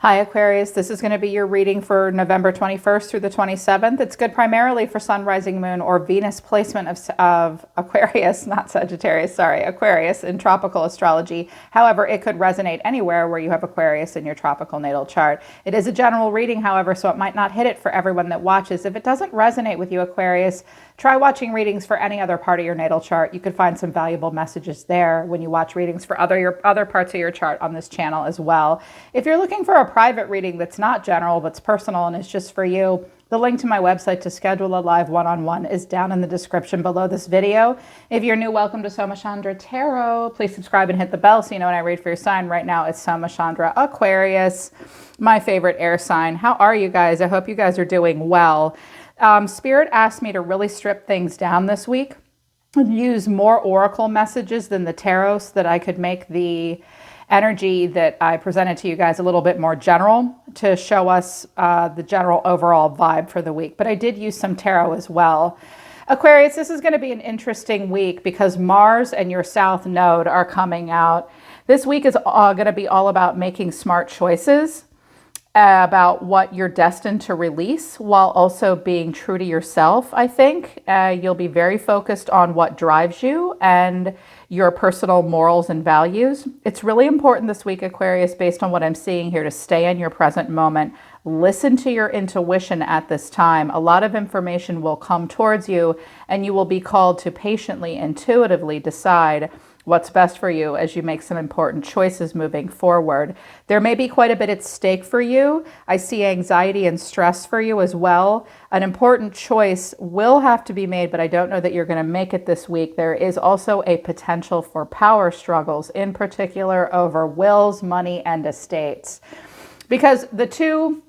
Hi Aquarius, this is going to be your reading for November 21st through the 27th. It's good primarily for Sun, Rising, Moon, or Venus placement of Aquarius, not Sagittarius, sorry, Aquarius in tropical astrology. However, it could resonate anywhere where you have Aquarius in your tropical natal chart. It is a general reading, however, so it might not hit it for everyone that watches. If it doesn't resonate with you, Aquarius, try watching readings for any other part of your natal chart. You could find some valuable messages there when you watch readings for other parts of your chart on this channel as well. If you're looking for a private reading that's not general, but's personal and is just for you, the link to my website to schedule a live one-on-one is down in the description below this video. If you're new, welcome to Somachandra Tarot. Please subscribe and hit the bell so you know when I read for your sign. Right now it's Somachandra Aquarius, my favorite air sign. How are you guys? I hope you guys are doing well. Spirit asked me to really strip things down this week and use more oracle messages than the tarot so that I could make the energy that I presented to you guys a little bit more general to show us the general overall vibe for the week. But I did use some tarot as well. Aquarius, this is going to be an interesting week because Mars and your South Node are coming out. This week is going to be all about making smart choices about what you're destined to release while also being true to yourself, I think. You'll be very focused on what drives you and your personal morals and values. It's really important this week, Aquarius, based on what I'm seeing here, to stay in your present moment. Listen to your intuition at this time. A lot of information will come towards you and you will be called to patiently, intuitively decide what's best for you as you make some important choices moving forward. There may be quite a bit at stake for you. I see anxiety and stress for you as well. An important choice will have to be made, but I don't know that you're going to make it this week. There is also a potential for power struggles, in particular over wills, money, and estates. Because the two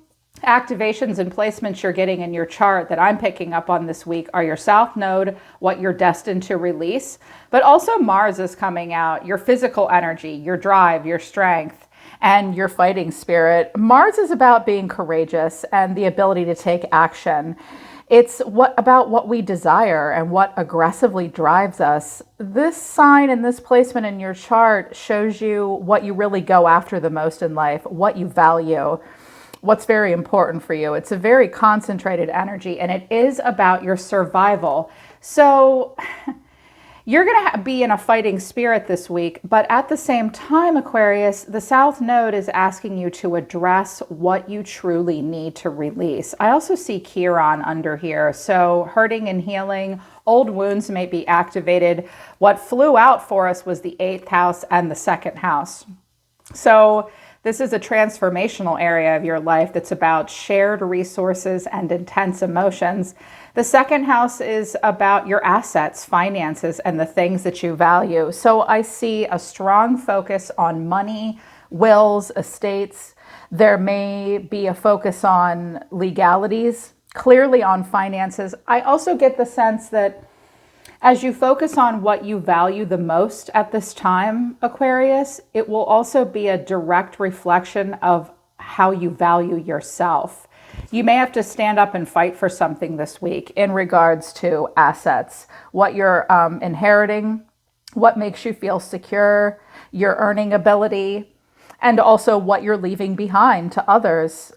activations and placements you're getting in your chart that I'm picking up on this week are your South Node, what you're destined to release, but also Mars is coming out, your physical energy, your drive, your strength, and your fighting spirit. Mars is about being courageous and the ability to take action. It's about what we desire and what aggressively drives us. This sign and this placement in your chart shows you what you really go after the most in life, what you value, what's very important for you. It's a very concentrated energy and it is about your survival. So you're going to be in a fighting spirit this week, but at the same time, Aquarius, the South Node is asking you to address what you truly need to release. I also see Chiron under here. So hurting and healing, old wounds may be activated. What flew out for us was the 8th house and the 2nd house. So this is a transformational area of your life that's about shared resources and intense emotions. The 2nd house is about your assets, finances, and the things that you value. So I see a strong focus on money, wills, estates. There may be a focus on legalities, clearly on finances. I also get the sense that as you focus on what you value the most at this time, Aquarius, it will also be a direct reflection of how you value yourself. You may have to stand up and fight for something this week in regards to assets, what you're inheriting, what makes you feel secure, your earning ability, and also what you're leaving behind to others.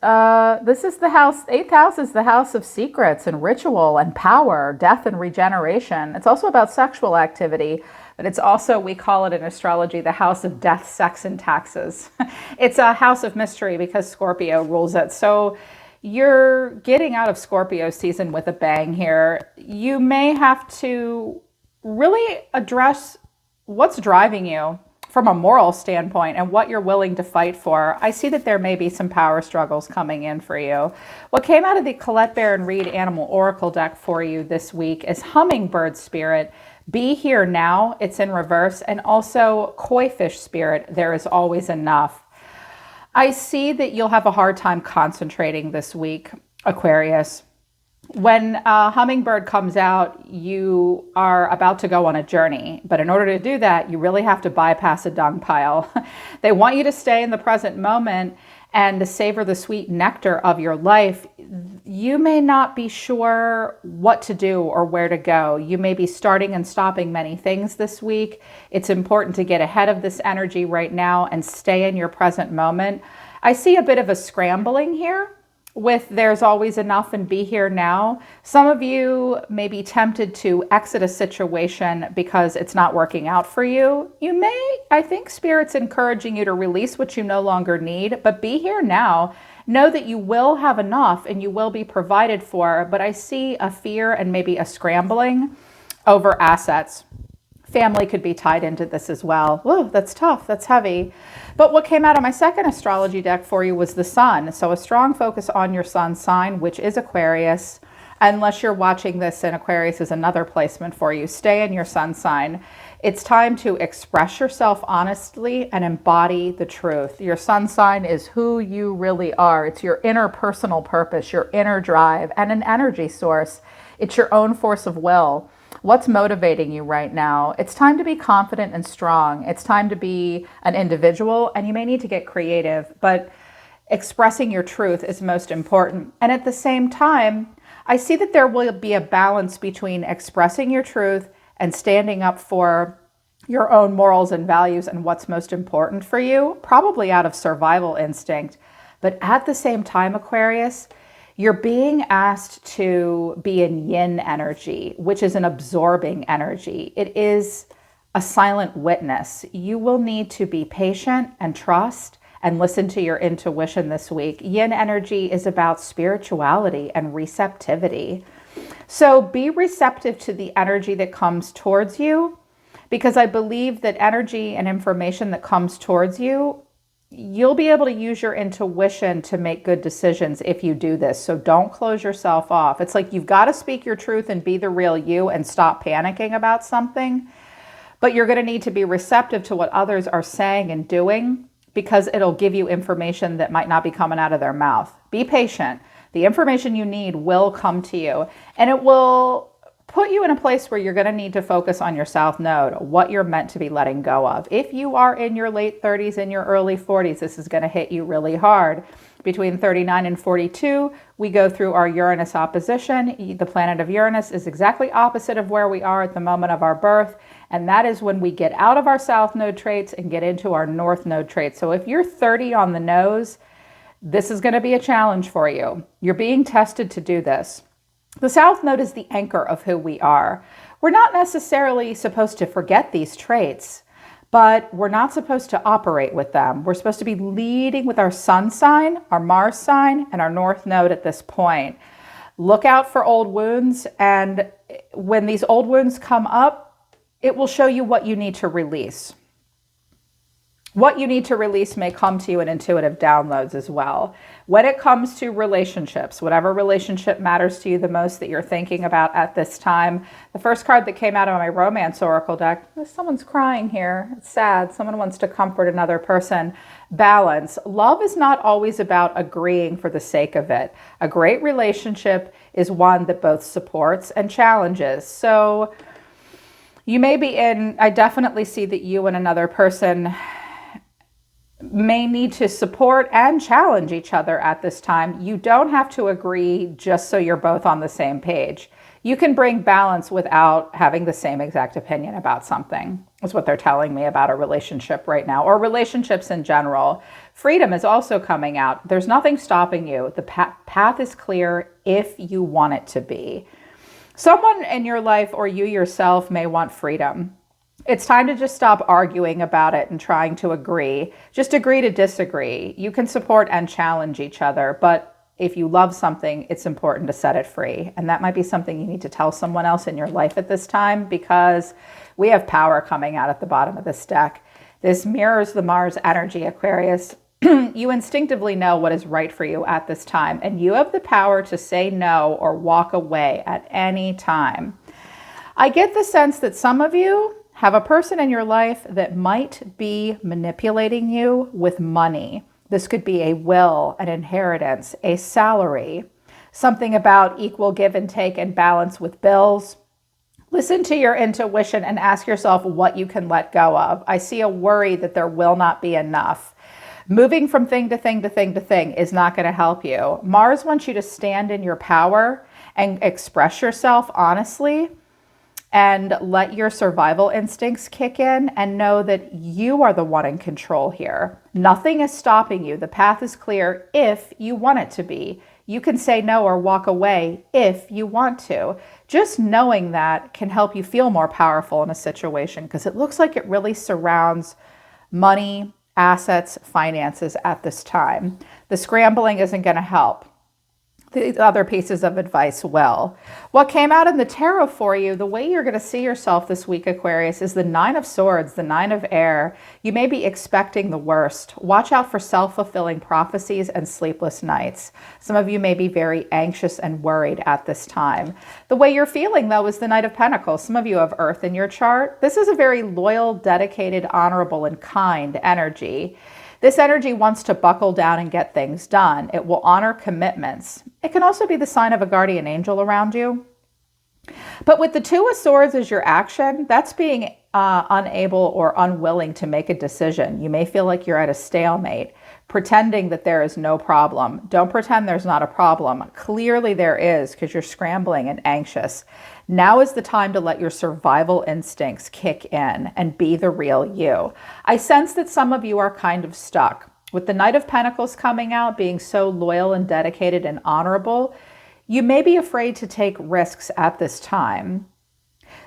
This is the house, 8th house is the house of secrets and ritual and power, death and regeneration. It's also about sexual activity, but it's also, we call it in astrology, the house of death, sex, and taxes. It's a house of mystery because Scorpio rules it. So you're getting out of Scorpio season with a bang here. You may have to really address what's driving you from a moral standpoint and what you're willing to fight for. I see that there may be some power struggles coming in for you. What came out of the Colette Baron Reed Animal Oracle deck for you this week is Hummingbird Spirit, Be Here Now, it's in reverse, and also Koi Fish Spirit, There Is Always Enough. I see that you'll have a hard time concentrating this week, Aquarius. When a hummingbird comes out, you are about to go on a journey. But in order to do that, you really have to bypass a dung pile. They want you to stay in the present moment and to savor the sweet nectar of your life. You may not be sure what to do or where to go. You may be starting and stopping many things this week. It's important to get ahead of this energy right now and stay in your present moment. I see a bit of a scrambling here with there's always enough and be here now. Some of you may be tempted to exit a situation because it's not working out for you. You may, I think Spirit's encouraging you to release what you no longer need, but be here now. Know that you will have enough and you will be provided for, but I see a fear and maybe a scrambling over assets. Family could be tied into this as well. Whoa, that's tough. That's heavy. But what came out of my second astrology deck for you was the sun. So a strong focus on your sun sign, which is Aquarius. Unless you're watching this and Aquarius is another placement for you, stay in your sun sign. It's time to express yourself honestly and embody the truth. Your sun sign is who you really are. It's your inner personal purpose, your inner drive, and an energy source. It's your own force of will. What's motivating you right now? It's time to be confident and strong. It's time to be an individual, and you may need to get creative, but expressing your truth is most important. And at the same time, I see that there will be a balance between expressing your truth and standing up for your own morals and values and what's most important for you, probably out of survival instinct. But at the same time, Aquarius, you're being asked to be in yin energy, which is an absorbing energy. It is a silent witness. You will need to be patient and trust and listen to your intuition this week. Yin energy is about spirituality and receptivity. So be receptive to the energy that comes towards you, because I believe that energy and information that comes towards you, you'll be able to use your intuition to make good decisions if you do this. So don't close yourself off. It's like you've got to speak your truth and be the real you and stop panicking about something. But you're going to need to be receptive to what others are saying and doing, because it'll give you information that might not be coming out of their mouth. Be patient. The information you need will come to you, and it will put you in a place where you're going to need to focus on your South Node, what you're meant to be letting go of. If you are in your late 30s and your early 40s, this is going to hit you really hard. Between 39 and 42, we go through our Uranus opposition. The planet of Uranus is exactly opposite of where we are at the moment of our birth, and that is when we get out of our South Node traits and get into our North Node traits. So if you're 30 on the nose, this is going to be a challenge for you. You're being tested to do this. The South Node is the anchor of who we are. We're not necessarily supposed to forget these traits, but we're not supposed to operate with them. We're supposed to be leading with our sun sign, our Mars sign, and our North Node at this point. Look out for old wounds, and when these old wounds come up, it will show you what you need to release. What you need to release may come to you in intuitive downloads as well. When it comes to relationships, whatever relationship matters to you the most that you're thinking about at this time, the first card that came out of my romance oracle deck, someone's crying here. It's sad. Someone wants to comfort another person. Balance. Love is not always about agreeing for the sake of it. A great relationship is one that both supports and challenges. So you may be in, I definitely see that you and another person may need to support and challenge each other at this time. You don't have to agree just so you're both on the same page. You can bring balance without having the same exact opinion about something, is what they're telling me about a relationship right now, or relationships in general. Freedom is also coming out. There's nothing stopping you. The path is clear if you want it to be. Someone in your life or you yourself may want freedom. It's time to just stop arguing about it and trying to agree. Just agree to disagree. You can support and challenge each other, but if you love something, it's important to set it free. And that might be something you need to tell someone else in your life at this time, because we have power coming out at the bottom of this deck. This mirrors the Mars energy, Aquarius. You instinctively know what is right for you at this time, and you have the power to say no or walk away at any time. I get the sense that some of you have a person in your life that might be manipulating you with money. This could be a will, an inheritance, a salary, something about equal give and take and balance with bills. Listen to your intuition and ask yourself what you can let go of. I see a worry that there will not be enough. Moving from thing to thing to thing to thing is not going to help you. Mars wants you to stand in your power and express yourself honestly. and let your survival instincts kick in and know that you are the one in control here. Nothing is stopping you. The path is clear if you want it to be. You can say no or walk away if you want to. Just knowing that can help you feel more powerful in a situation, because it looks like it really surrounds money, assets, finances at this time. The scrambling isn't going to help. The other pieces of advice will. What came out in the tarot for you, the way you're going to see yourself this week, Aquarius, is the Nine of Swords, the Nine of Air. You may be expecting the worst. Watch out for self-fulfilling prophecies and sleepless nights. Some of you may be very anxious and worried at this time. The way you're feeling, though, is the Knight of Pentacles. Some of you have Earth in your chart. This is a very loyal, dedicated, honorable, and kind energy. This energy wants to buckle down and get things done. It will honor commitments. It can also be the sign of a guardian angel around you. But with the Two of Swords as your action, that's being unable or unwilling to make a decision. You may feel like you're at a stalemate, pretending that there is no problem. Don't pretend there's not a problem. Clearly there is, because you're scrambling and anxious. Now is the time to let your survival instincts kick in and be the real you. I sense that some of you are kind of stuck. With the Knight of Pentacles coming out, being so loyal and dedicated and honorable, you may be afraid to take risks at this time.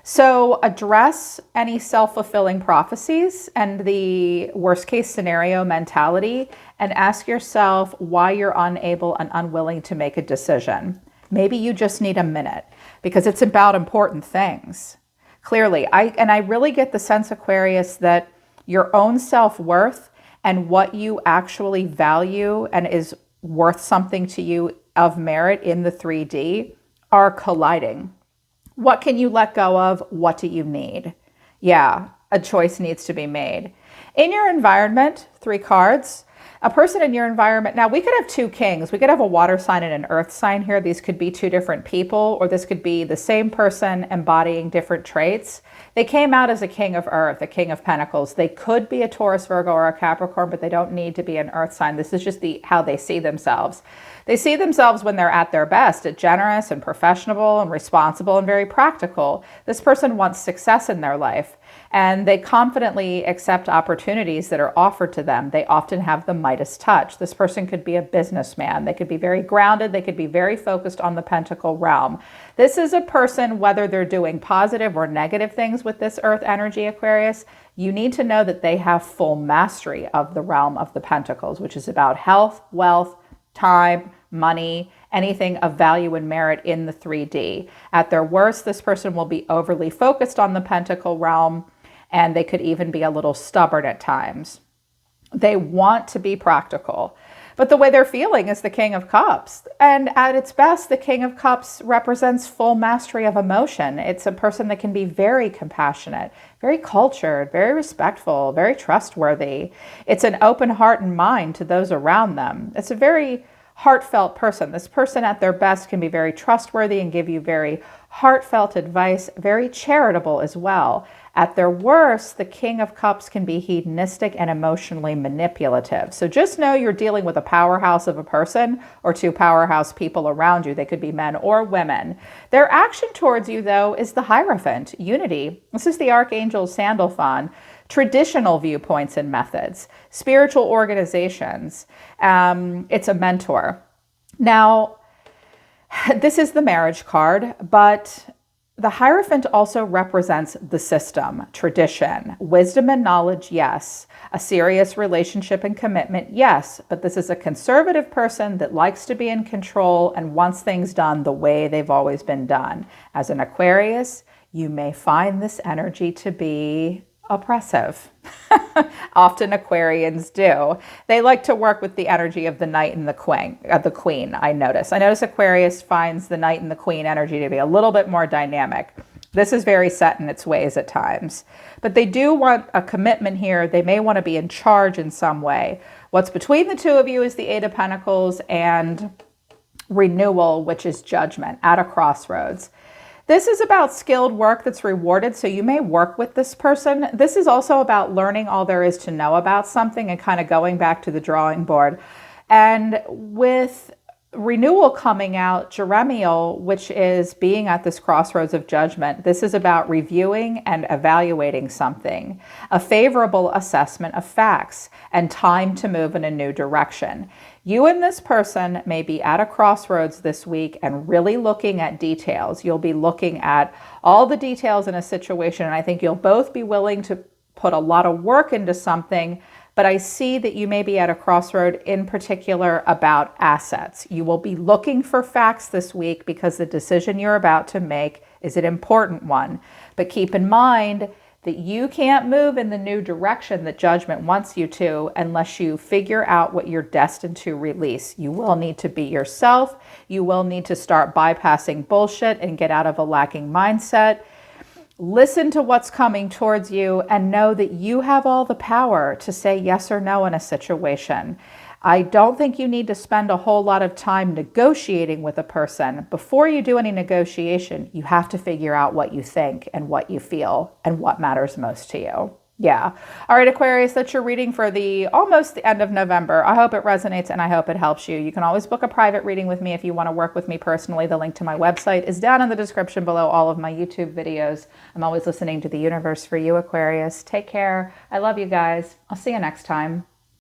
So address any self-fulfilling prophecies and the worst case scenario mentality, and ask yourself why you're unable and unwilling to make a decision. Maybe you just need a minute, because it's about important things. Clearly, I really get the sense, Aquarius, that your own self-worth and what you actually value and is worth something to you of merit in the 3D are colliding. What can you let go of? What do you need? Yeah, a choice needs to be made. In your environment, 3 cards, a person in your environment. Now, we could have 2 kings. We could have a water sign and an earth sign here. These could be 2 different people, or this could be the same person embodying different traits. They came out as a king of earth, a king of pentacles. They could be a Taurus, Virgo, or a Capricorn, but they don't need to be an earth sign. This is just how they see themselves. They see themselves when they're at their best, generous and professional and responsible and very practical. This person wants success in their life, and they confidently accept opportunities that are offered to them. They often have the Midas touch. This person could be a businessman. They could be very grounded. They could be very focused on the pentacle realm. This is a person, whether they're doing positive or negative things with this earth energy, Aquarius, you need to know that they have full mastery of the realm of the pentacles, which is about health, wealth, time, money, anything of value and merit in the 3D. At their worst, this person will be overly focused on the pentacle realm, and they could even be a little stubborn at times. They want to be practical, but the way they're feeling is the King of Cups. And at its best, the King of Cups represents full mastery of emotion. It's a person that can be very compassionate, very cultured, very respectful, very trustworthy. It's an open heart and mind to those around them. It's a very heartfelt person. This person at their best can be very trustworthy and give you very heartfelt advice, very charitable as well. At their worst, the King of Cups can be hedonistic and emotionally manipulative. So just know you're dealing with a powerhouse of a person or 2 powerhouse people around you. They could be men or women. Their action towards you, though, is the Hierophant, unity. This is the Archangel Sandalphon. Traditional viewpoints and methods, spiritual organizations. It's a mentor. Now, this is the marriage card, but the Hierophant also represents the system, tradition, wisdom and knowledge, yes. A serious relationship and commitment, yes. But this is a conservative person that likes to be in control and wants things done the way they've always been done. As an Aquarius, you may find this energy to be oppressive. Often Aquarians do. They like to work with the energy of the Knight and the Queen, I notice. Aquarius finds the Knight and the Queen energy to be a little bit more dynamic. This is very set in its ways at times. But they do want a commitment here. They may want to be in charge in some way. What's between the 2 of you is the 8 of Pentacles and renewal, which is judgment at a crossroads. This is about skilled work that's rewarded, so you may work with this person. This is also about learning all there is to know about something and kind of going back to the drawing board. And with renewal coming out, Jeremiel, which is being at this crossroads of judgment. This is about reviewing and evaluating something, a favorable assessment of facts, and time to move in a new direction. You and this person may be at a crossroads this week and really looking at details. You'll be looking at all the details in a situation, and I think you'll both be willing to put a lot of work into something. But I see that you may be at a crossroad in particular about assets. You will be looking for facts this week because the decision you're about to make is an important one. But keep in mind that you can't move in the new direction that judgment wants you to unless you figure out what you're destined to release. You will need to be yourself. You will need to start bypassing bullshit and get out of a lacking mindset. Listen to what's coming towards you and know that you have all the power to say yes or no in a situation. I don't think you need to spend a whole lot of time negotiating with a person. Before you do any negotiation, you have to figure out what you think and what you feel and what matters most to you. Yeah. All right, Aquarius, that's your reading for almost the end of November. I hope it resonates and I hope it helps you. You can always book a private reading with me if you want to work with me personally. The link to my website is down in the description below all of my YouTube videos. I'm always listening to the universe for you, Aquarius. Take care. I love you guys. I'll see you next time.